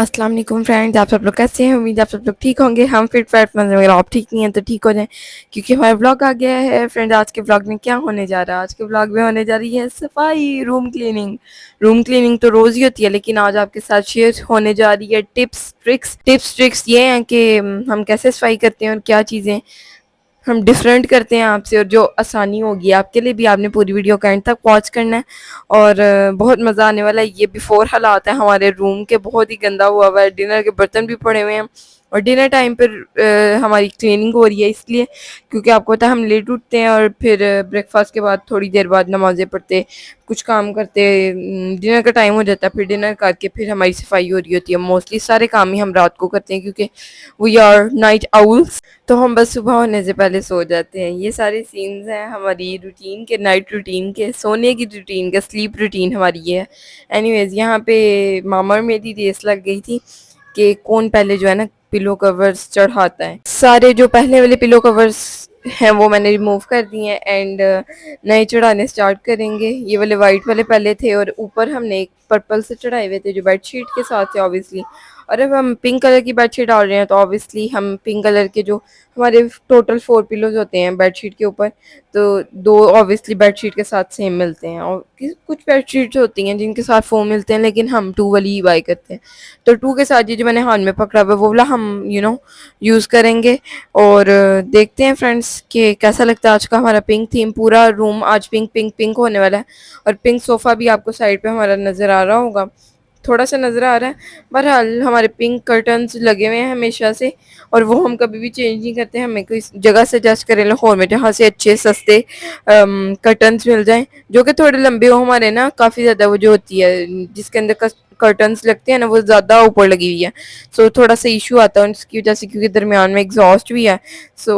अस्सलाम वालेकुम फ्रेंड्स, आप सब लोग कैसे हैं? उम्मीद है आप सब लोग ठीक होंगे। हम फिट फैट मतलब अगर आप ठीक नहीं हैं तो ठीक हो जाएं, क्योंकि हमारा व्लॉग आ गया है। फ्रेंड्स, आज के व्लॉग में क्या होने जा रहा है? आज के व्लॉग में होने जा रही है सफाई, रूम क्लीनिंग। रूम क्लीनिंग तो रोज़ ही होती है, लेकिन आज आपके साथ शेयर होने जा रही है टिप्स ट्रिक्स ये हैं कि हम कैसे सफाई करते हैं और क्या चीज़ें हम डिफरेंट करते हैं आपसे, और जो आसानी होगी आपके लिए भी। आपने पूरी वीडियो का एंड तक वॉच करना है और बहुत मज़ा आने वाला है। ये बिफोर हालात है हमारे रूम के, बहुत ही गंदा हुआ है। डिनर के बर्तन भी पड़े हुए हैं और डिनर टाइम पर हमारी क्लीनिंग हो रही है, इसलिए क्योंकि आपको पता है हम लेट उठते हैं और फिर ब्रेकफास्ट के बाद थोड़ी देर बाद नमाज़ें पढ़ते, कुछ काम करते, डिनर का टाइम हो जाता है। फिर डिनर करके फिर हमारी सफाई हो रही होती है। मोस्टली सारे काम ही हम रात को करते हैं, क्योंकि वी आर नाइट आउल्स, तो हम बस सुबह होने से पहले सो जाते हैं। ये सारे सीन्स हैं हमारी रूटीन के, नाइट रूटीन के, सोने की रूटीन का, स्लीप रूटीन हमारी ये है। एनीवेज, यहाँ पे मामा और मेरी रेस लग गई थी कि कौन पहले जो है ना पिलो कवर्स चढ़ाता है। सारे जो पहले वाले पिलो कवर्स हैं वो मैंने रिमूव कर दिए हैं एंड नए चढ़ाने स्टार्ट करेंगे। ये वाले वाइट वाले पहले थे और ऊपर हमने एक पर्पल से चढ़ाए हुए थे जो बेडशीट के साथ थे ऑब्वियसली। और अब हम पिंक कलर की बेडशीट डाल रहे हैं, तो ऑब्वियसली हम पिंक कलर के जो हमारे टोटल 4 पिलोज होते हैं बेडशीट के ऊपर, तो दो ऑब्वियसली बेडशीट के साथ सेम मिलते हैं। और कुछ बेडशीट्स होती हैं जिनके साथ 4 मिलते हैं, लेकिन हम 2 वाली ही बाई करते हैं। तो 2 के साथ ये जो मैंने हाथ में पकड़ा हुआ है वो वाला हम यूज़ करेंगे। और देखते हैं फ्रेंड्स कि कैसा लगता है आज का हमारा पिंक थीम। पूरा रूम आज पिंक पिंक पिंक होने वाला है। और पिंक सोफ़ा भी आपको साइड पे हमारा नज़र आ रहा होगा, थोड़ा सा नज़र आ रहा है। बहरहाल हमारे पिंक कर्टन्स लगे हुए हैं हमेशा से, और वो हम कभी भी चेंज नहीं करते। हमें कोई जगह सजेस्ट करें लाहौर में जहाँ से अच्छे सस्ते कर्टन्स मिल जाएं, जो कि थोड़े लंबे हो। हमारे ना काफ़ी ज़्यादा वो जो होती है जिसके अंदर कर्टन्स लगते हैं ना, वो ज़्यादा ऊपर लगी हुई है, सो थोड़ा सा इशू आता है उसकी वजह से, क्योंकि दरमियान में एग्जॉस्ट भी है। सो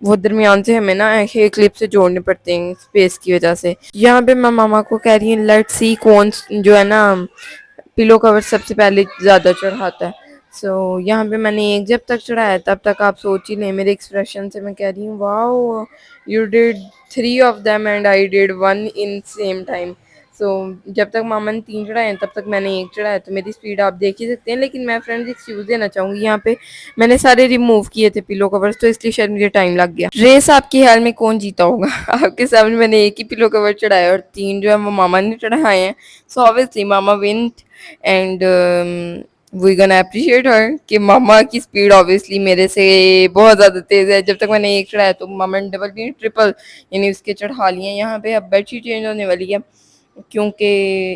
वो दरमियान से हमें ना हेयर क्लिप से जोड़ने पड़ते हैं स्पेस की वजह से। यहाँ पे मैं मामा को कह रही हूँ लेट्स सी कौन जो है ना पिलो कवर सबसे पहले ज़्यादा चढ़ाता है। यहाँ पे मैंने एक जब तक चढ़ाया तब तक आप सोच ही लें मेरे एक्सप्रेशन से, मैं कह रही हूँ wow you did 3 of them and I did 1 in same time. जब तक मामा ने 3 चढ़ाए तब तक मैंने 1 चढ़ाया, तो मेरी स्पीड आप देख ही सकते हैं। लेकिन मैं फ्रेंड्स एक्सक्यूज़ देना चाहूँगी, यहाँ पे मैंने सारे रिमूव किए थे पिलो कवर्स, तो इसलिए शायद मुझे टाइम लग गया। रेस आपके ख्याल में कौन जीता होगा? आपके सामने मैंने एक ही पिलो कवर चढ़ाया और 3 जो है वो मामा ने चढ़ाए हैं। सो ऑब्वियसली मामा win and we gonna appreciate her कि मामा की स्पीड ऑब्वियसली मेरे से बहुत ज़्यादा तेज़ है। जब तक मैंने एक चढ़ाया तो मामा ने डबल भी ट्रिपल यानी उसके चढ़ा लिए। यहाँ पे अब बेडशीट चेंज होने वाली है, क्योंकि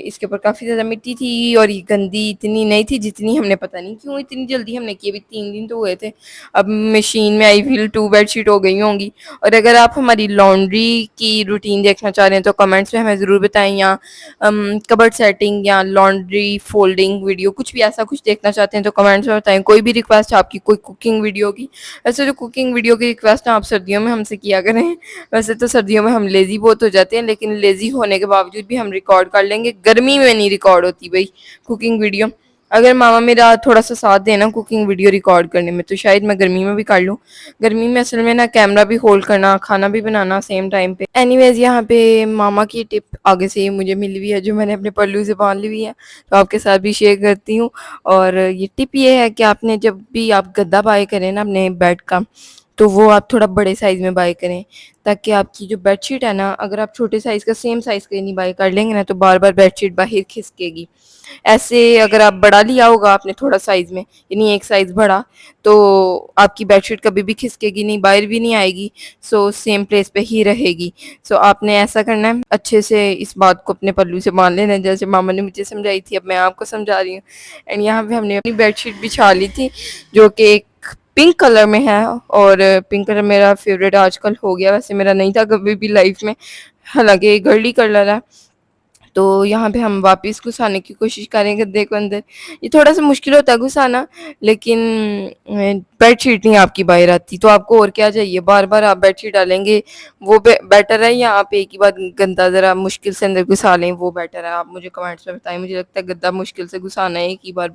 इसके ऊपर काफ़ी ज़्यादा मिट्टी थी और ये गंदी इतनी नहीं थी जितनी हमने, पता नहीं क्यों इतनी जल्दी हमने की, अभी 3 दिन तो हुए थे। अब मशीन में आई फील 2 बेडशीट हो गई होंगी। और अगर आप हमारी लॉन्ड्री की रूटीन देखना चाह रहे हैं तो कमेंट्स में हमें ज़रूर बताएं, या कबर्ड सेटिंग या लॉन्ड्री फोल्डिंग वीडियो कुछ भी ऐसा कुछ देखना चाहते हैं तो कमेंट्स में बताएं। कोई भी रिक्वेस्ट आपकी, कोई कुकिंग वीडियो की, वैसे जो कुकिंग वीडियो की रिक्वेस्ट है आप सर्दियों में हमसे किया करें। वैसे तो सर्दियों में हम लेज़ी बहुत हो जाते हैं, लेकिन लेज़ी होने के बावजूद भी हम रिकॉर्ड कर लेंगे। गर्मी में नहीं रिकॉर्ड होती भाई कुकिंग वीडियो। अगर मामा मेरा थोड़ा सा साथ देना कुकिंग वीडियो रिकॉर्ड करने में तो शायद मैं गर्मी में भी कर लूँ। गर्मी में असल में ना कैमरा भी होल्ड करना, खाना भी बनाना सेम टाइम पे। एनीवेज, यहाँ पे मामा की टिप आगे से ही मुझे मिली हुई है जो मैंने अपने पल्लू से बांध ली हुई है, तो आपके साथ भी शेयर करती हूँ। और ये टिप ये है कि आपने जब भी आप गद्दा बाय करें ना अपने बेड का, तो वो आप थोड़ा बड़े साइज़ में बाय करें, ताकि आपकी जो बेडशीट है ना, अगर आप छोटे साइज़ का सेम साइज़ का नहीं बाय कर लेंगे ना तो बार बार बेडशीट बाहर खिसकेगी। ऐसे अगर आप बड़ा लिया होगा आपने थोड़ा साइज़ में, यानी एक साइज़ बड़ा, तो आपकी बेडशीट कभी भी खिसकेगी नहीं, बाहर भी नहीं आएगी, सो सेम प्लेस पे ही रहेगी। सो आपने ऐसा करना है, अच्छे से इस बात को अपने पल्लू से बांध लेना है, जैसे मामा ने मुझे समझाई थी अब मैं आपको समझा रही हूँ। एंड यहाँ पे हमने अपनी बेडशीट बिछा ली थी जो कि एक पिंक कलर में है, और पिंक कलर मेरा फेवरेट आजकल हो गया, वैसे मेरा नहीं था कभी भी लाइफ में, हालांकि गर्ली कलर है। तो यहाँ पे हम वापस घुसाने की कोशिश करेंगे गद्दे को अंदर। ये थोड़ा सा मुश्किल होता है घुसाना, लेकिन बेडशीट नहीं आपकी बाहर आती, तो आपको और क्या चाहिए? बार बार आप बेडशीट डालेंगे वो बेटर है, या आप एक ही बार गंदा ज़रा मुश्किल से अंदर घुसा लें वो बेटर है? आप मुझे कमेंट्स में बताएं। मुझे लगता है गद्दा मुश्किल से घुसाना है एक ही बार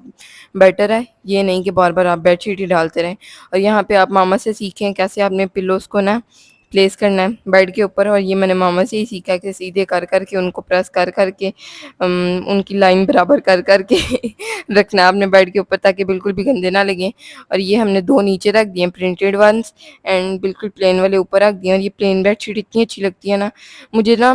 बेटर है, ये नहीं कि बार बार आप बेडशीट ही डालते रहें। और यहाँ पे आप मामा से सीखें कैसे आपने पिलोस को ना प्लेस करना है बेड के ऊपर, और ये मैंने मामा से ही सीखा कि सीधे कर कर के उनको प्रेस कर कर के उनकी लाइन बराबर कर कर के रखना है अपने बेड के ऊपर, ताकि बिल्कुल भी गंदे ना लगें। और ये हमने 2 नीचे रख दिए प्रिंटेड वंस, एंड बिल्कुल प्लेन वाले ऊपर रख दिए। और ये प्लेन बेडशीट इतनी अच्छी लगती है ना मुझे ना,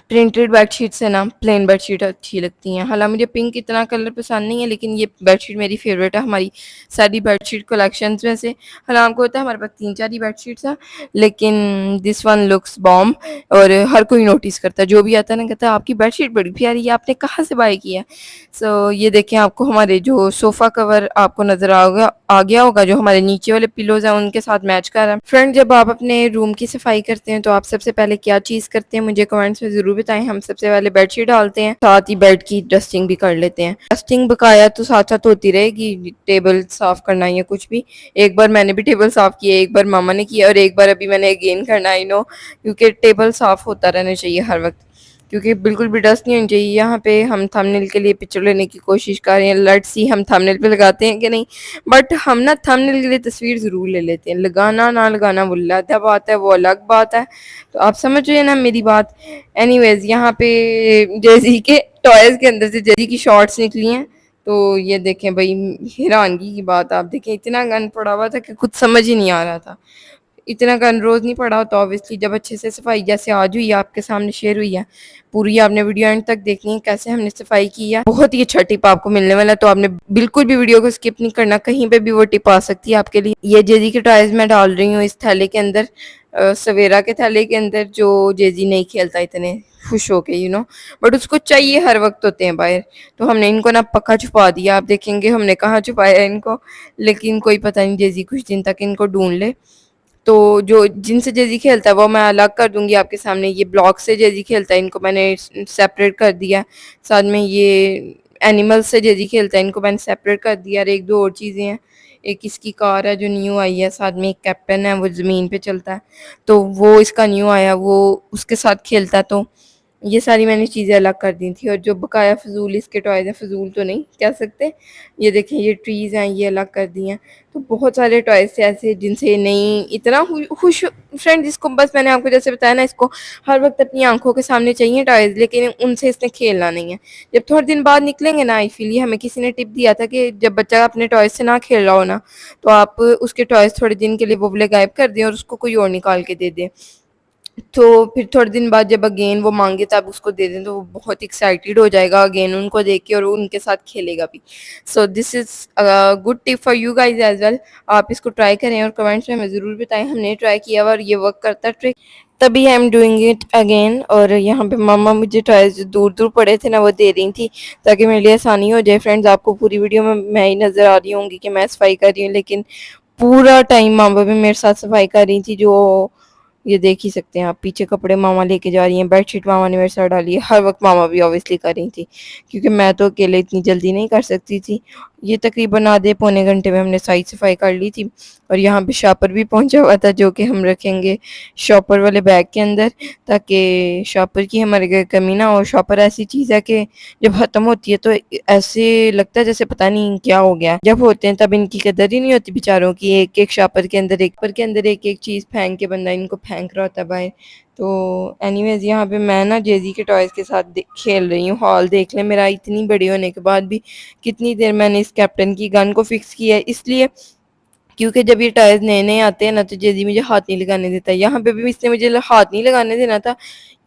प्रिंटेड बेडशीट से ना प्लेन बेडशीट अच्छी लगती हैं। हालांकि मुझे पिंक इतना कलर पसंद नहीं है, लेकिन ये बेडशीट मेरी फेवरेट है हमारी सारी बेडशीट कलेक्शंस में से। हालांकि होता है हमारे पास 3-4 ही बेडशीट्स हैं, लेकिन दिस वन लुक्स बॉम्ब, और हर कोई नोटिस करता है, जो भी आता है ना कहता है आपकी बेडशीट बड़ी प्यारी है, आपने कहाँ से बाय किया। सो ये देखें, आपको हमारे जो सोफ़ा कवर आपको नज़र आ गया होगा, जो हमारे नीचे वाले पिलोज हैं उनके साथ मैच कर रहा है। फ्रेंड, जब आप अपने रूम की सफाई करते हैं तो आप सबसे पहले क्या चीज़ करते हैं मुझे कमेंट्स में ज़रूर बताएं। हम सबसे पहले बेडशीट डालते हैं, साथ ही बेड की डस्टिंग भी कर लेते हैं। डस्टिंग बकाया तो साथ साथ होती रहेगी, टेबल साफ करना या कुछ भी। एक बार मैंने भी टेबल साफ किया, एक बार मामा ने किया, और एक बार अभी मैंने अगेन करना है, क्योंकि टेबल साफ होता रहना चाहिए हर वक्त, क्योंकि बिल्कुल भी डस्ट नहीं होनी चाहिए। यहाँ पे हम थंबनेल के लिए पिक्चर लेने की कोशिश कर रहे हैं, लेट्स सी हम थंबनेल पे लगाते हैं कि नहीं, बट हम ना थंबनेल के लिए तस्वीर ज़रूर ले लेते हैं। लगाना ना लगाना वो अलग बात है, वो अलग बात है, तो आप समझ रहे हैं ना मेरी बात। एनीवेज, यहाँ पे जेजी के टॉयज के अंदर से जेजी की शॉर्ट्स निकली हैं, तो ये देखें भाई, हैरानगी की बात, आप देखें इतना गंद पड़ा हुआ था कि कुछ समझ ही नहीं आ रहा था। इतना गंद रोज़ नहीं पड़ा होता ऑब्वियसली, जब अच्छे से सफाई जैसे आज हुई है आपके सामने शेयर हुई है, पूरी आपने वीडियो एंड तक देखनी है कैसे हमने सफाई की है। बहुत ही अच्छा टिप आपको मिलने वाला है, तो आपने बिल्कुल भी वीडियो को स्किप नहीं करना, कहीं पे भी वो टिप आ सकती है आपके लिए। ये जेजी के टॉयज मैं डाल रही हूँ इस थैले के अंदर, सवेरा के थैले के अंदर, जो जेजी नहीं खेलता इतने खुश होके, बट उसको चाहिए हर वक्त होते हैं बाहर, तो हमने इनको ना पक्का छुपा दिया। आप देखेंगे हमने कहाँ छुपाया इनको, लेकिन कोई पता नहीं जेजी कुछ दिन तक इनको ढूंढ ले। तो जो जिनसे जेजी खेलता है वो मैं अलग कर दूंगी आपके सामने। ये ब्लॉक से जेजी खेलता है, इनको मैंने सेपरेट कर दिया। साथ में ये एनिमल से जेजी खेलता है, इनको मैंने सेपरेट कर दिया। और एक दो और चीज़ें हैं, एक इसकी कार है जो न्यू आई है, साथ में एक कैप्टन है वो ज़मीन पे चलता है, तो वो इसका न्यू आया, वो उसके साथ खेलता है। तो ये सारी मैंने चीज़ें अलग कर दी थी, और जो बकाया फजूल इसके टॉयज हैं, फजूल तो नहीं कह सकते, ये देखें ये ट्रीज़ हैं, ये अलग कर दी हैं। तो बहुत सारे टॉयज थे ऐसे जिनसे ये नहीं इतना खुश। फ्रेंड, जिसको बस मैंने आपको जैसे बताया ना, इसको हर वक्त अपनी आंखों के सामने चाहिए टॉयज, लेकिन उनसे इसने खेलना नहीं है। जब थोड़े दिन बाद निकलेंगे ना, आई फील, ये हमें किसी ने टिप दिया था कि जब बच्चा अपने टॉयज से ना खेल रहा हो ना, तो आप उसके टॉयज थोड़े दिन के लिए वो वाले गायब कर दें और उसको कोई और निकाल के दे दें। तो फिर थोड़े दिन बाद जब अगेन वो मांगे तब उसको दे दें, तो वो बहुत एक्साइटेड हो जाएगा अगेन उनको देख के, और उनके साथ खेलेगा भी। So this is good tip for you guys as well. आप इसको ट्राई करें और कमेंट्स में हमें ज़रूर बताएं। हमने ट्राई किया हुआ और ये वर्क करता ट्रिक, तभी I am doing it again. और यहाँ पे मामा मुझे टॉयज जो दूर दूर पड़े थे ना वो दे रही थी, ताकि मेरे लिए आसानी हो जाए। फ्रेंड्स, आपको पूरी वीडियो में मैं ही नज़र आ रही होंगी कि मैं सफाई कर रही हूँ, लेकिन पूरा टाइम मामा भी मेरे साथ सफाई कर रही थी। जो ये देख ही सकते हैं आप, पीछे कपड़े मामा लेके जा रही हैं, बेडशीट मामा ने मेरे साथ डाली है, हर वक्त मामा भी ऑब्वियसली कर रही थी, क्योंकि मैं तो अकेले इतनी जल्दी नहीं कर सकती थी। ये तकरीबन आधे पौने घंटे में हमने सारी सफाई कर ली थी। और यहाँ पे शॉपर भी पहुंचा हुआ था, जो कि हम रखेंगे शॉपर वाले बैग के अंदर, ताकि शॉपर की हमारे घर कमी ना हो। शॉपर ऐसी चीज़ है कि जब ख़त्म होती है तो ऐसे लगता है जैसे पता नहीं क्या हो गया। जब होते हैं तब इनकी कदर ही नहीं होती बेचारों की, एक एक शॉपर के अंदर एक एक चीज़ फेंक के बंदा इनको फेंक रहा होता है बाहर। तो एनीवेज, यहाँ पे मैं ना जेजी के टॉयज़ के साथ खेल रही हूँ। हॉल देख लें मेरा, इतनी बड़ी होने के बाद भी कितनी देर मैंने इस कैप्टन की गन को फिक्स किया है, इसलिए क्योंकि जब ये टायर्स नए नए आते हैं ना, तो जेजी मुझे हाथ नहीं लगाने देता। यहाँ पे भी इसने मुझे हाथ नहीं लगाने देना था।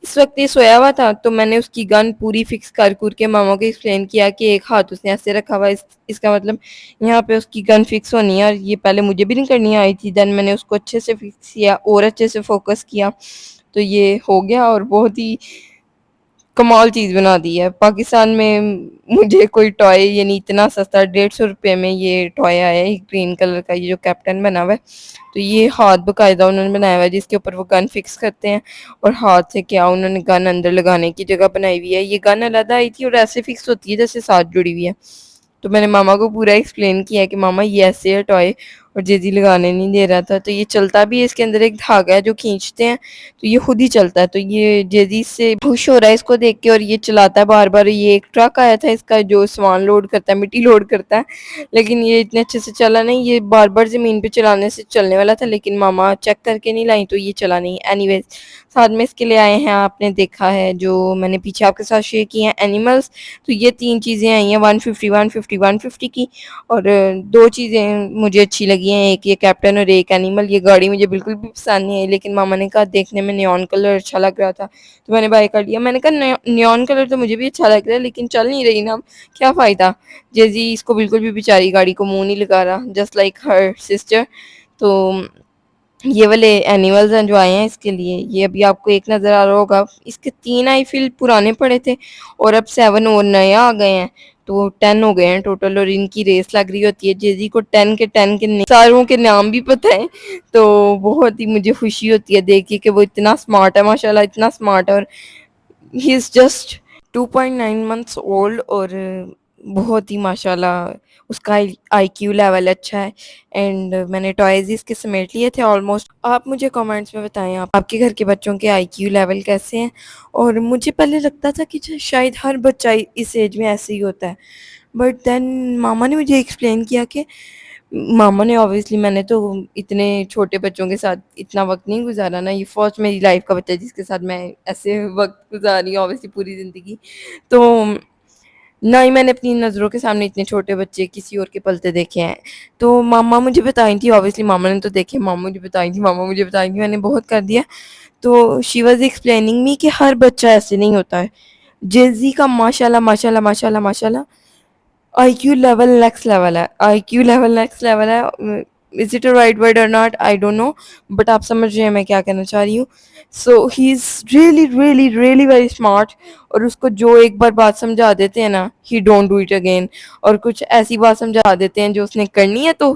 इस वक्त ये सोया हुआ था, तो मैंने उसकी गन पूरी फिक्स कर कर के मामा को एक्सप्लेन किया कि एक हाथ उसने ऐसे रखा हुआ, इसका मतलब यहाँ पे उसकी गन फिक्स होनी है। और ये पहले मुझे भी नहीं करनी आई थी, देन मैंने उसको अच्छे से फिक्स किया और अच्छे से फोकस किया, तो ये हो गया। और बहुत ही कमाल चीज़ बना दी है। पाकिस्तान में मुझे कोई टॉय यानी इतना सस्ता 150 रुपये में ये टॉय आया है, ग्रीन कलर का, ये जो कैप्टन बना हुआ है। तो ये हाथ बकायदा उन्होंने बनाया हुआ है, जिसके ऊपर वो गन फिक्स करते हैं, और हाथ से क्या उन्होंने गन अंदर लगाने की जगह बनाई हुई है। ये गन अलग आई थी और ऐसे फिक्स होती है जैसे साथ जुड़ी हुई है। तो मैंने मामा को पूरा एक्सप्लेन किया कि मामा ये ऐसे है टॉय, और जेजी लगाने नहीं दे रहा था। तो ये चलता भी है, इसके अंदर एक धागा है जो खींचते हैं तो ये खुद ही चलता है। तो ये जेजी से खुश हो रहा है इसको देख के और ये चलाता है बार बार। ये एक ट्रक आया था इसका जो सामान लोड करता है, मिट्टी लोड करता है, लेकिन ये इतने अच्छे से चला नहीं। ये बार बार ज़मीन पे चलाने से चलने वाला था, लेकिन मामा चेक करके नहीं लाई तो ये चला नहीं। एनीवेज साथ में इसके लिए आए हैं, आपने देखा है जो मैंने पीछे आपके साथ शेयर किए हैं एनिमल्स। तो ये 3 चीज़ें आई हैं 150 150 150 की। और 2 चीज़ें मुझे अच्छी लगी हैं, एक ये कैप्टन और एक एनिमल। ये गाड़ी मुझे बिल्कुल भी पसंद नहीं है, लेकिन मामा ने कहा देखने में नियॉन कलर अच्छा लग रहा था तो मैंने बाय कर लिया। मैंने कहा नियॉन कलर तो मुझे भी अच्छा लग रहा है, लेकिन चल नहीं रही ना, क्या फ़ायदा। जेजी इसको बिल्कुल भी बेचारी गाड़ी को मुँह नहीं लगा रहा, जस्ट लाइक हर सिस्टर। तो ये वाले एनिमल्स हैं जो आए हैं इसके लिए। ये अभी आपको एक नज़र आ रहा होगा, इसके 3 आई फील पुराने पड़े थे और अब 7 और नए आ गए हैं, तो 10 हो गए हैं टोटल। और इनकी रेस लग रही होती है। जेजी को 10 के 10 के सारों के नाम भी पता है, तो बहुत ही मुझे खुशी होती है देख के कि वो इतना स्मार्ट है, माशाल्लाह इतना स्मार्ट है। और he is just 2.9 months old और बहुत ही माशाल्लाह उसका आईक्यू लेवल अच्छा है। एंड मैंने टॉयज़ इसके समेट लिए थे ऑलमोस्ट। आप मुझे कमेंट्स में बताएं आपके घर के बच्चों के आईक्यू लेवल कैसे हैं। और मुझे पहले लगता था कि शायद हर बच्चा इस एज में ऐसे ही होता है, बट देन मामा ने मुझे एक्सप्लेन किया कि मामा ने ऑब्वियसली, मैंने तो इतने छोटे बच्चों के साथ इतना वक्त नहीं गुजारा ना, ये फर्स्ट मेरी लाइफ का बच्चा है जिसके साथ मैं ऐसे वक्त गुजार रही हूँ ऑब्वियसली पूरी ज़िंदगी। तो ना ही मैंने अपनी नज़रों के सामने इतने छोटे बच्चे किसी और के पलते देखे हैं। तो मामा मुझे बताई थी, ऑब्वियसली मामा ने तो देखे, मामा मुझे बताई थी, मैंने बहुत कर दिया। तो शी वाज़ एक्सप्लेनिंग मी कि हर बच्चा ऐसे नहीं होता है। जेज़ी का माशाल्लाह माशाल्लाह माशाल्लाह माशाल्लाह आईक्यू लेवल नेक्स्ट लेवल है, आईक्यू लेवल नेक्स्ट लेवल है। Is it a right word or not, I don't know, but आप समझ रहे हैं मैं क्या कहना चाह रही हूँ। So he is really really really very smart. और उसको जो एक बार बात समझा देते हैं ना, ही डोंट डू इट अगेन। और कुछ ऐसी बात समझा देते हैं जो उसने करनी है तो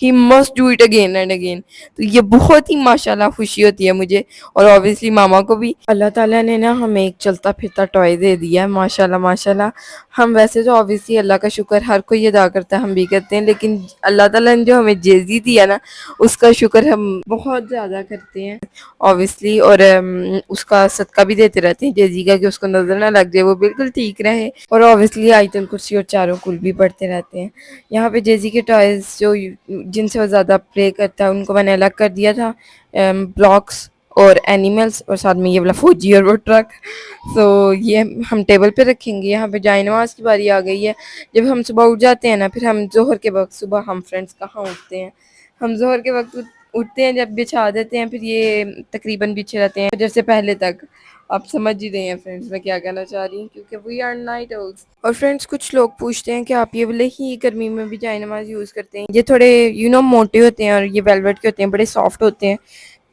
he must do it again and again. तो ये बहुत ही माशाल्लाह खुशी होती है मुझे, और ऑब्वियसली मामा को भी। अल्लाह ताला ने ना हमें एक चलता फिरता टॉय दे दिया है, माशाल्लाह माशाल्लाह। हम वैसे तो ऑब्वियसली अल्लाह का शुक्र हर कोई अदा करता है, हम भी करते हैं, लेकिन अल्लाह ताला ने जो हमें जेजी दिया ना उसका शुक्र हम बहुत ज़्यादा करते हैं ऑब्वियसली। और उसका सदका भी देते रहते हैं जेजी का, कि उसको नज़र ना लग जाए, वो बिल्कुल ठीक रहे। और ऑब्वियसली आयतुल कुर्सी और चारों कुल भी पढ़ते रहते हैं। यहाँ पे जेजी के टॉयज़ जो जिनसे वो ज़्यादा प्ले करता है उनको मैंने अलग कर दिया था, ब्लॉक्स और एनिमल्स, और साथ में ये वाला फौजी और वो ट्रक। सो ये हम टेबल पे रखेंगे। यहाँ पे जाए नमाज की बारी आ गई है। जब हम सुबह उठ जाते हैं ना, फिर हम जोहर के वक्त, सुबह हम फ्रेंड्स कहाँ उठते हैं, हम जोहर के वक्त उठते हैं, जब बिछा देते हैं फिर ये तकरीबन बिछे रहते हैं फजर से पहले तक। आप समझ ही रहे हैं फ्रेंड्स मैं क्या कहना चाह रही हूँ, क्योंकि वी आर नाइट आउल्स। और फ्रेंड्स कुछ लोग पूछते हैं कि आप ये वाले ही गर्मी में भी जाए नमाज यूज़ करते हैं। ये थोड़े मोटे होते हैं और ये वेलवेट के होते हैं, बड़े सॉफ्ट होते हैं,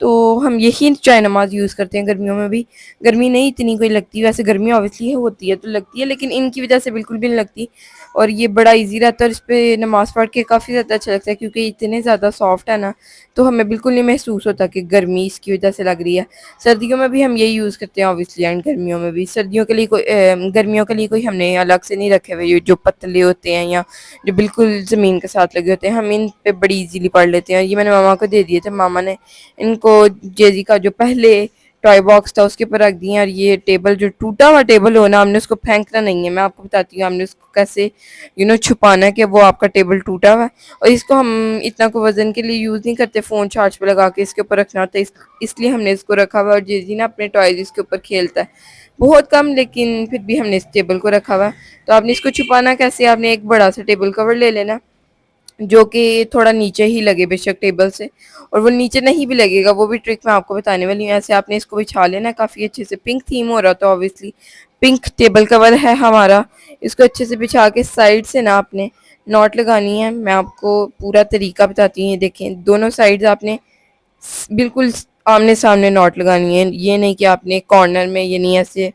तो हम यही चाय नमाज यूज़ करते हैं गर्मियों में भी। गर्मी नहीं इतनी कोई लगती, वैसे गर्मी ऑब्वियसली होती है तो लगती है, लेकिन इनकी वजह से बिल्कुल भी नहीं लगती। और ये बड़ा इजी रहता है और इस पर नमाज़ पढ़ के काफ़ी ज़्यादा अच्छा लगता है, क्योंकि इतने ज़्यादा सॉफ्ट है ना, तो हमें बिल्कुल नहीं महसूस होता कि गर्मी इसकी वजह से लग रही है। सर्दियों में भी हम यही यूज़ करते हैं ऑब्वियसली, एंड गर्मियों में भी। सर्दियों के लिए कोई गर्मियों के लिए कोई हमने अलग से नहीं रखे हुए, ये जो पतले होते हैं या जो बिल्कुल ज़मीन के साथ लगे होते हैं, हम इन पे बड़ी इजीली पढ़ लेते हैं। ये मैंने मामा को दे दिए थे, मामा ने इनको जेजी का जो पहले टॉय बॉक्स था उसके ऊपर रख दिए। और ये टेबल, जो टूटा हुआ टेबल हो ना, हमने उसको फेंकना नहीं है, मैं आपको बताती हूँ हमने उसको कैसे छुपाना है कि वो आपका टेबल टूटा हुआ है। और इसको हम इतना को वजन के लिए यूज़ नहीं करते, फ़ोन चार्ज पे लगा के इसके ऊपर रखना होता है, इसलिए हमने इसको रखा हुआ है। और जेजी ना अपने टॉयज इसके ऊपर खेलता है बहुत कम, लेकिन फिर भी हमने इस टेबल को रखा हुआ है। तो आपने इसको छुपाना कैसे, आपने एक बड़ा सा टेबल कवर ले लेना जो कि थोड़ा नीचे ही लगे बेशक टेबल से, और वो नीचे नहीं भी लगेगा, वो भी ट्रिक मैं आपको बताने वाली हूँ। ऐसे आपने इसको बिछा लेना काफ़ी अच्छे से। पिंक थीम हो रहा था ऑब्वियसली, पिंक टेबल कवर है हमारा। इसको अच्छे से बिछा के साइड से ना आपने नॉट लगानी है। मैं आपको पूरा तरीका बताती हूँ, देखें दोनों साइड्स आपने बिल्कुल आमने सामने नॉट लगानी है। ये नहीं कि आपने कॉर्नर में, ये नहीं ऐसे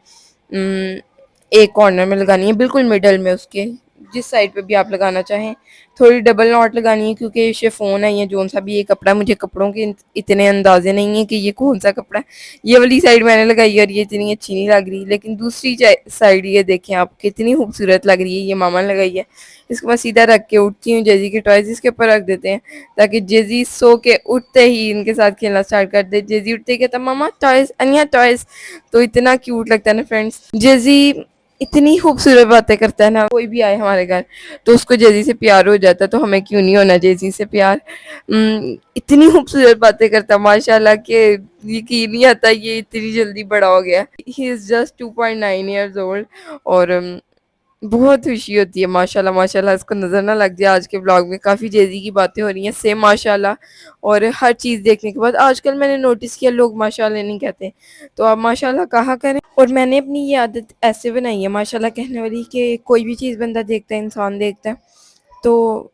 एक कॉर्नर में लगानी है, बिल्कुल मिडल में उसके जिस साइड पे भी आप लगाना चाहें। थोड़ी डबल नॉट लगानी है क्योंकि शिफॉन है, ये जोन सा भी ये कपड़ा, मुझे कपड़ों के इतने अंदाजे नहीं है कि ये कौन सा कपड़ा है। ये वाली साइड मैंने लगाई और ये इतनी अच्छी नहीं लग रही, लेकिन दूसरी साइड ये देखें आप, कितनी खूबसूरत लग रही है, ये मामा ने लगाई है। इसको मैं सीधा रख के उठती हूँ, जेजी के टॉयज इसके ऊपर रख देते हैं ताकि जेजी सो के उठते ही इनके साथ खेलना स्टार्ट कर दे। जेजी उठते ही कहता मामा टॉयज, अनिया टॉयज। तो इतना क्यूट लगता है ना फ्रेंड्स। जेजी इतनी खूबसूरत बातें करता है ना, कोई भी आए हमारे घर तो उसको जेजी से प्यार हो जाता है, तो हमें क्यों नहीं होना जेजी से प्यार। इतनी खूबसूरत बातें करता है माशाल्लाह के यकीन नहीं आता ये इतनी जल्दी बड़ा हो गया। He is just 2.9 years old. और बहुत खुशी होती है माशाल्लाह माशाल्लाह। इसको नज़र ना लग जाए, आज के ब्लॉग में काफ़ी जेजी की बातें हो रही हैं सेम माशाल्लाह। और हर चीज़ देखने के बाद आजकल मैंने नोटिस किया लोग माशाल्लाह नहीं कहते, तो आप माशाल्लाह कहा करें। और मैंने अपनी ये आदत ऐसे बनाई है माशाल्लाह कहने वाली कि कोई भी चीज़ बंदा देखता है, इंसान देखता है, तो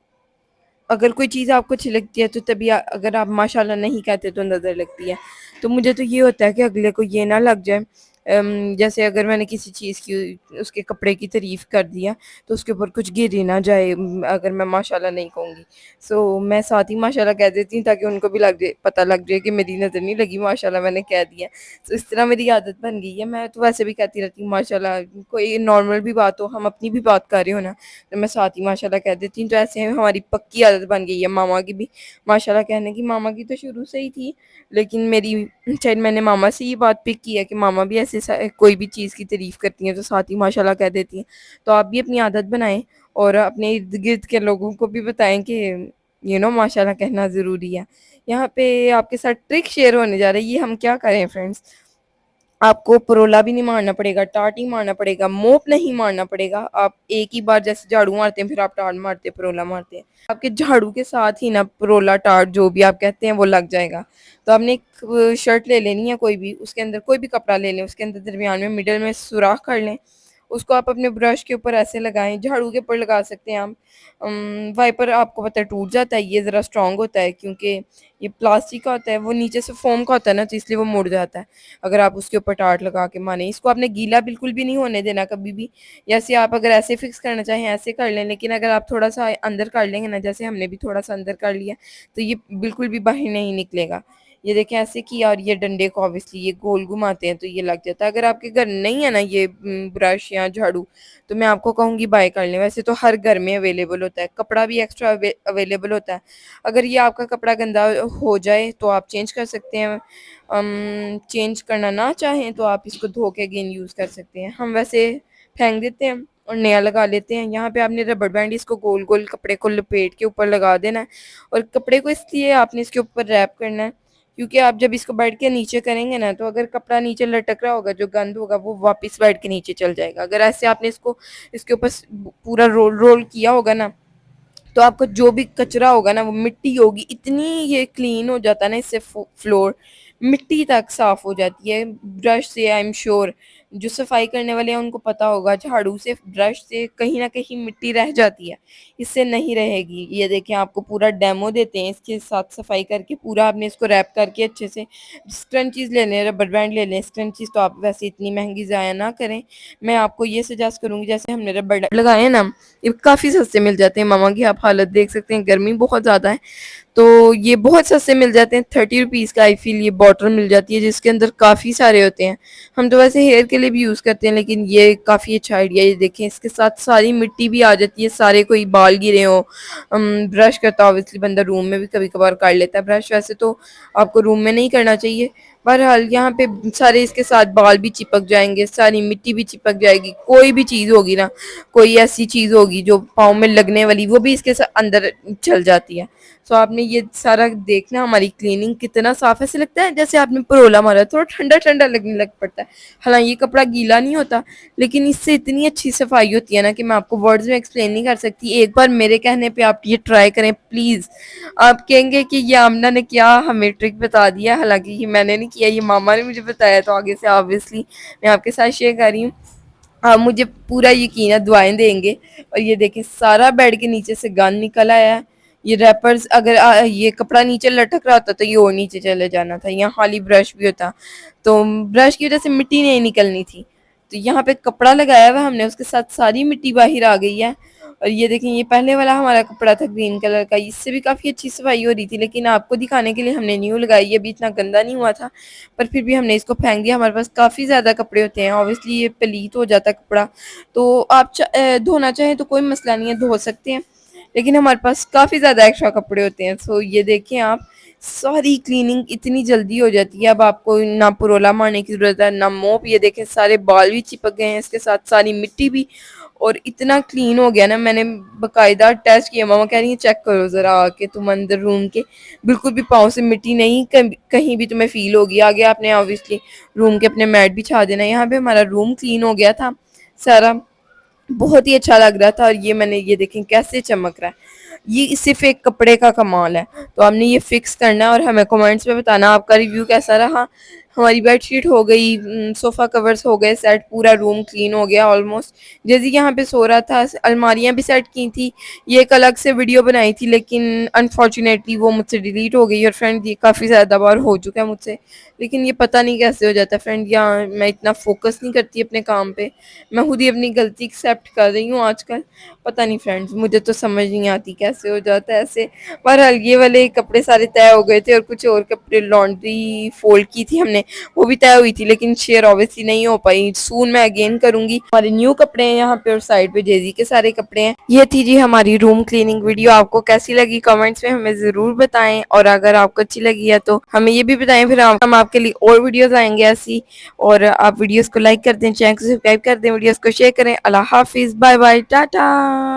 अगर कोई चीज़ आपको अच्छी लगती है तो तभी अगर आप माशाल्लाह नहीं कहते तो नज़र लगती है। तो मुझे तो ये होता है कि अगले को ये ना लग जाए, जैसे अगर मैंने किसी चीज़ की उसके कपड़े की तारीफ़ कर दिया तो उसके ऊपर कुछ गिर ही ना जाए, अगर मैं माशाल्लाह नहीं कहूँगी। सो मैं साथ ही माशाल्लाह कह देती हूँ ताकि उनको भी लग जाए, पता लग जाए कि मेरी नज़र नहीं लगी, माशाल्लाह मैंने कह दिया। तो इस तरह मेरी आदत बन गई है। मैं तो वैसे भी कहती रहती हूँ माशाल्लाह, कोई नॉर्मल भी बात हो, हम अपनी भी बात कर रहे हो ना, तो मैं साथ ही माशाल्लाह कह देती हूँ। तो ऐसे हमारी पक्की आदत बन गई है मामा की भी माशाल्लाह कहने की। मामा की तो शुरू से ही थी, लेकिन मेरी शायद मैंने मामा से ये बात पिक की है कि मामा भी ऐसे कोई भी चीज़ की तारीफ़ करती हैं तो साथ ही माशाल्लाह कह देती हैं। तो आप भी अपनी आदत बनाएं और अपने इर्द गिर्द के लोगों को भी बताएं कि माशाल्लाह कहना ज़रूरी है। यहाँ पे आपके साथ ट्रिक शेयर होने जा रही है, ये हम क्या करें फ्रेंड्स। आपको परोला भी नहीं मारना पड़ेगा, टाट नहीं मारना पड़ेगा, मोप नहीं मारना पड़ेगा। आप एक ही बार जैसे झाड़ू मारते हैं फिर आप टाट मारते हैं, परोला मारते हैं, आपके झाड़ू के साथ ही ना परोला टाट जो भी आप कहते हैं वो लग जाएगा। तो आपने एक शर्ट ले लेनी है, कोई भी, उसके अंदर कोई भी कपड़ा ले लें, उसके अंदर दरमियान में मिडल में सुराख कर लें, उसको आप अपने ब्रश के ऊपर ऐसे लगाएं, झाड़ू के ऊपर लगा सकते हैं आप। वाइपर आपको पता है टूट जाता है, ये ज़रा स्ट्रॉन्ग होता है क्योंकि ये प्लास्टिक का होता है, वो नीचे से फोम का होता है ना, तो इसलिए वो मुड़ जाता है अगर आप उसके ऊपर टाट लगा के माने। इसको आपने गीला बिल्कुल भी नहीं होने देना कभी भी। जैसे आप अगर ऐसे फिक्स करना चाहें ऐसे कर लें, लेकिन अगर आप थोड़ा सा अंदर कर लेंगे ना, जैसे हमने भी थोड़ा सा अंदर कर लिया, तो ये बिल्कुल भी बाहर नहीं निकलेगा। ये देखें ऐसे किया, और ये डंडे को ऑब्वियसली ये गोल घुमाते हैं तो ये लग जाता है। अगर आपके घर नहीं है ना ये ब्रश या झाड़ू, तो मैं आपको कहूँगी बाय कर लें। वैसे तो हर घर में अवेलेबल होता है, कपड़ा भी एक्स्ट्रा अवेलेबल होता है। अगर ये आपका कपड़ा गंदा हो जाए तो आप चेंज कर सकते हैं, चेंज करना ना चाहें तो आप इसको धो के अगेन यूज़ कर सकते हैं। हम वैसे फेंक देते हैं और नया लगा लेते हैं। यहाँ पे आपने रबड़ बैंड इसको गोल गोल कपड़े को लपेट के ऊपर लगा देना है, और कपड़े को इसलिए आपने इसके ऊपर रैप करना है क्योंकि आप जब इसको बेड के नीचे करेंगे ना, तो अगर कपड़ा नीचे लटक रहा होगा, जो गंद होगा वो वापस बेड के नीचे चल जाएगा। अगर ऐसे आपने इसको इसके ऊपर पूरा रोल रोल किया होगा ना, तो आपका जो भी कचरा होगा ना वो मिट्टी होगी, इतनी ये क्लीन हो जाता है ना इससे, फ्लोर मिट्टी तक साफ हो जाती है ब्रश से। आई एम श्योर जो सफाई करने वाले हैं उनको पता होगा, झाड़ू से ब्रश से कहीं ना कहीं मिट्टी रह जाती है, इससे नहीं रहेगी। ये देखें आपको पूरा डेमो देते हैं इसके साथ सफाई करके। पूरा आपने इसको रैप करके अच्छे से स्क्रंचीज ले लें, रबर बैंड ले लें। स्क्रंचीज तो आप वैसे इतनी महंगी ज़ाया ना करें, मैं आपको ये सजेस्ट करूँगी जैसे हमने रबर बैंड लगाए हैं ना, ये काफ़ी सस्ते मिल जाते हैं। मामा की आप हालत देख सकते हैं, गर्मी बहुत ज़्यादा है तो ये बहुत सस्ते मिल जाते हैं। 30 रुपीज़ का आई फील ये बॉटल मिल जाती है जिसके अंदर काफ़ी सारे होते हैं। हम तो वैसे हेयर के लिए भी यूज़ करते हैं, लेकिन ये काफ़ी अच्छा आइडिया। ये देखें इसके साथ सारी मिट्टी भी आ जाती है, सारे कोई बाल गिरे हो, ब्रश करता ऑब्वियसली बंदा रूम में भी कभी कभार कर लेता है ब्रश, वैसे तो आपको रूम में नहीं करना चाहिए। बहरहाल यहाँ पे सारे इसके साथ बाल भी चिपक जाएंगे, सारी मिट्टी भी चिपक जाएगी, कोई भी चीज़ होगी ना, कोई ऐसी चीज़ होगी जो पाँव में लगने वाली, वो भी इसके साथ अंदर चल जाती है। सो आपने ये सारा देखना, हमारी क्लीनिंग कितना साफ ऐसे लगता है जैसे आपने परोला मारा, थोड़ा ठंडा ठंडा लगने लग पड़ता है। हालांकि ये कपड़ा गीला नहीं होता, लेकिन इससे इतनी अच्छी सफाई होती है ना कि मैं आपको वर्ड्स में एक्सप्लेन नहीं कर सकती। एक बार मेरे कहने पे आप ये ट्राई करें प्लीज़। आप कहेंगे कि ये आमना ने क्या हमें ट्रिक बता दिया, हालांकि ये मैंने नहीं किया, ये मामा ने मुझे बताया, तो आगे से ऑब्वियसली मैं आपके साथ शेयर कर रही हूँ। आप मुझे पूरा यकीन है दुआएं देंगे। और ये देखें सारा बेड के नीचे से गंद निकल आया है। ये रैपर्स अगर ये कपड़ा नीचे लटक रहा होता तो ये और नीचे चले जाना था, यहाँ खाली ब्रश भी होता तो ब्रश की वजह से मिट्टी नहीं निकलनी थी। तो यहाँ पे कपड़ा लगाया हुआ हमने, उसके साथ सारी मिट्टी बाहर आ गई है। और ये देखें, ये पहले वाला हमारा कपड़ा था ग्रीन कलर का, इससे भी काफ़ी अच्छी सफाई हो रही थी, लेकिन आपको दिखाने के लिए हमने न्यू लगाई, ये भी इतना गंदा नहीं हुआ था, पर फिर भी हमने इसको फेंक दिया। हमारे पास काफ़ी ज़्यादा कपड़े होते हैं, ऑब्वियसली ये पलीत हो जाता है कपड़ा, तो आप धोना चाहें तो कोई मसला नहीं है, धो सकते हैं, लेकिन हमारे पास काफ़ी ज़्यादा एक्स्ट्रा कपड़े होते हैं। सो ये देखें आप, सारी क्लीनिंग इतनी जल्दी हो जाती है, अब आपको ना पुरोला मारने की ज़रूरत है ना मोप। ये देखें, सारे बाल भी चिपक गए हैं, इसके साथ सारी मिट्टी भी, और इतना क्लीन हो गया ना, मैंने बकायदा टेस्ट किया। मामा कह रही है चेक करो ज़रा आके तुम अंदर रूम के, बिल्कुल भी पाँव से मिट्टी नहीं कहीं भी तुम्हें फील होगी। आगे आपने ऑब्वियसली रूम के अपने मैट बिछा देना। यहाँ पे हमारा रूम क्लीन हो गया था सारा, बहुत ही अच्छा लग रहा था। और ये मैंने, ये देखें कैसे चमक रहा है, ये सिर्फ एक कपड़े का कमाल है। तो आपने ये फिक्स करना है और हमें कमेंट्स में बताना आपका रिव्यू कैसा रहा। हमारी बेडशीट हो गई, सोफ़ा कवर्स हो गए सेट, पूरा रूम क्लीन हो गया ऑलमोस्ट। जैसे यहाँ पे सो रहा था, अलमारियाँ भी सेट की थी। ये एक अलग से वीडियो बनाई थी, लेकिन अनफॉर्चुनेटली वो मुझसे डिलीट हो गई। और फ्रेंड, ये काफ़ी ज़्यादा बार हो चुका है मुझसे, लेकिन ये पता नहीं कैसे हो जाता है फ्रेंड। यहाँ मैं इतना फोकस नहीं करती अपने काम पे, मैं खुद ही अपनी गलती एक्सेप्ट कर रही हूँ आजकल। पता नहीं फ्रेंड्स, मुझे तो समझ नहीं आती कैसे हो जाता है ऐसे। बहरहाल ये वाले कपड़े सारे तय हो गए थे, और कुछ और कपड़े लॉन्ड्री फोल्ड की थी हमने, वो भी तय हुई थी, लेकिन शेयर ऑब्वियसली नहीं हो पाई। सून मैं अगेन करूंगी। हमारे न्यू कपड़े हैं यहाँ पे, और साइड पे जेजी के सारे कपड़े हैं। ये थी जी हमारी रूम क्लीनिंग वीडियो। आपको कैसी लगी कमेंट्स में हमें जरूर बताएं, और अगर आपको अच्छी लगी है तो हमें ये भी बताएं, फिर हम आपके लिए और वीडियोस आएंगे ऐसी। और आप वीडियोस को लाइक कर दें, चैनल को सब्सक्राइब कर दें, वीडियोस को शेयर करें। अल्लाह हाफिज, बाय बाय, टाटा।